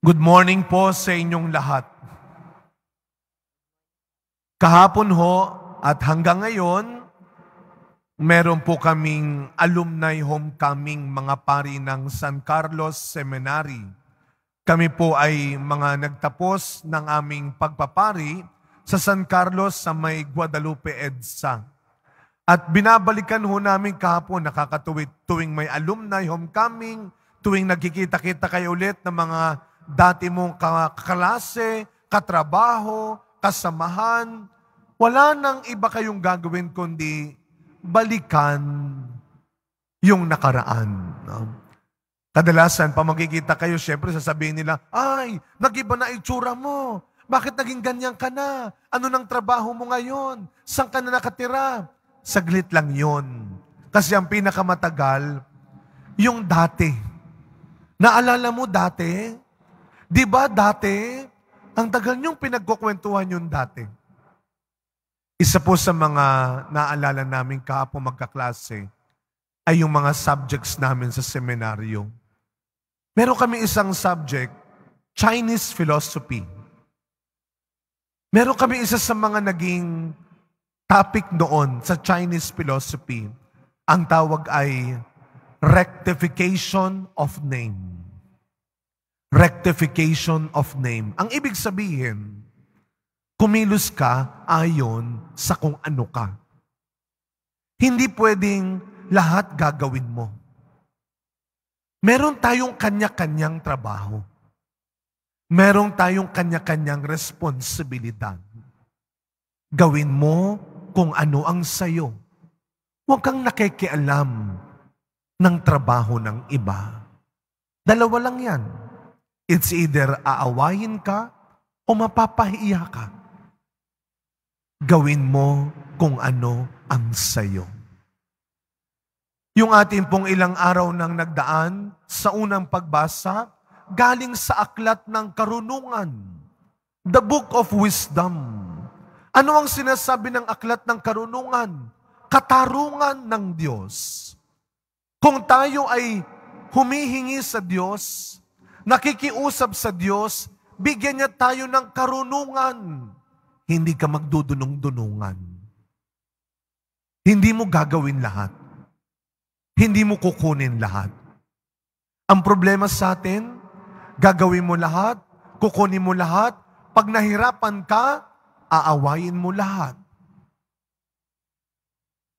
Good morning po sa inyong lahat. Kahapon ho at hanggang ngayon, meron po kaming alumni homecoming mga pari ng San Carlos Seminary. Kami po ay mga nagtapos ng aming pagpapari sa San Carlos sa may Guadalupe EDSA. At binabalikan ho namin kahapon, nakakatuwid tuwing may alumni homecoming, tuwing nagkikita-kita kayo ulit ng mga dati mong kaklase, katrabaho, kasamahan, wala nang iba kayong gagawin kundi balikan yung nakaraan. No? Kadalasan, pa magkikita kayo, syempre sasabihin nila, ay, nag-iba na itsura mo. Bakit naging ganyan ka na? Ano nang trabaho mo ngayon? Saan ka na nakatira? Saglit lang yon. Kasi ang pinakamatagal, yung dati. Naalala mo dati? Di ba dati, ang tagal niyong pinagkukwentuhan yung dati. Isa po sa mga naalala namin kahapon magkaklase ay yung mga subjects namin sa seminaryo. Meron kami isang subject, Chinese philosophy. Meron kami isa sa mga naging topic noon sa Chinese philosophy. Ang tawag ay rectification of name. Rectification of name. Ang ibig sabihin, kumilos ka ayon sa kung ano ka. Hindi pwedeng lahat gagawin mo. Meron tayong kanya-kanyang trabaho. Meron tayong kanya-kanyang responsibilidad. Gawin mo kung ano ang sayo. Huwag kang nakikialam ng trabaho ng iba. Dalawa lang yan. It's either aawayin ka o mapapahiya ka. Gawin mo kung ano ang sayo. Yung ating pong ilang araw nang nagdaan sa unang pagbasa, galing sa aklat ng karunungan, the Book of Wisdom. Ano ang sinasabi ng aklat ng karunungan? Katarungan ng Diyos. Kung tayo ay humihingi sa Diyos, nakikiusap sa Diyos, bigyan niya tayo ng karunungan. Hindi ka magdudunong-dunungan. Hindi mo gagawin lahat. Hindi mo kukunin lahat. Ang problema sa atin, gagawin mo lahat, kukunin mo lahat, pag nahirapan ka, aawayin mo lahat.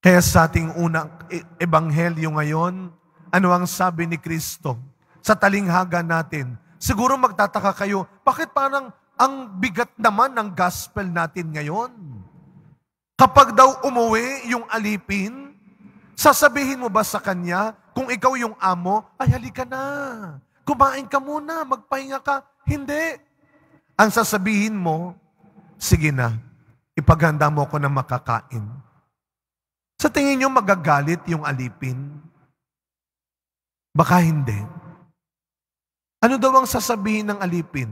Kaya sa ating unang ebanghelyo ngayon, ano ang sabi ni Kristo? Sa talinghaga natin, siguro magtataka kayo, bakit parang ang bigat naman ng gospel natin ngayon? Kapag daw umuwi yung alipin, sasabihin mo ba sa kanya, kung ikaw yung amo, ay halika na, kumain ka muna, magpahinga ka? Hindi. Ang sasabihin mo, sige na, ipaghanda mo ako ng makakain. Sa tingin nyo magagalit yung alipin? Baka hindi. Ano daw ang sasabihin ng alipin?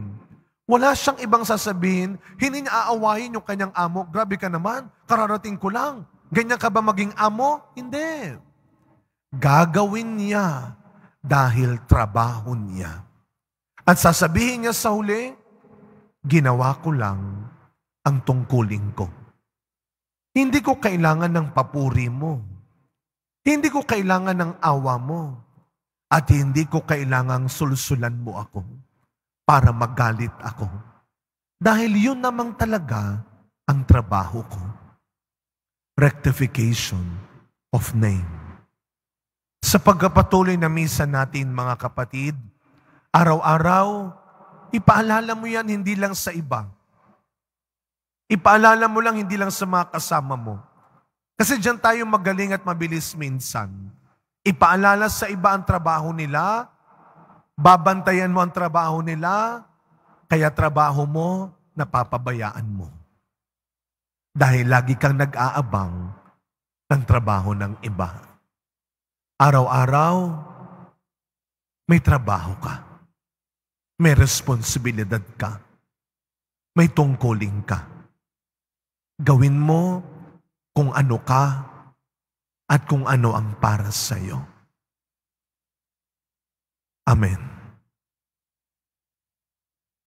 Wala siyang ibang sasabihin, hindi niya aawayin yung kanyang amo. Grabe ka naman, kararating ko lang. Ganyan ka ba maging amo? Hindi. Gagawin niya dahil trabaho niya. At sasabihin niya sa huli, ginawa ko lang ang tungkulin ko. Hindi ko kailangan ng papuri mo. Hindi ko kailangan ng awa mo. At hindi ko kailangang sulsulan mo ako para magalit ako. Dahil yun namang talaga ang trabaho ko. Rectification of name. Sa pagpapatuloy na misa natin, mga kapatid, araw-araw, ipaalala mo yan hindi lang sa iba. Ipaalala mo lang hindi lang sa mga kasama mo. Kasi diyan tayo magaling at mabilis minsan. Ipaalala sa iba ang trabaho nila, babantayan mo ang trabaho nila, kaya trabaho mo, napapabayaan mo. Dahil lagi kang nag-aabang ng trabaho ng iba. Araw-araw, may trabaho ka. May responsibilidad ka. May tungkulin ka. Gawin mo kung ano ka at kung ano ang para sa iyo. Amen.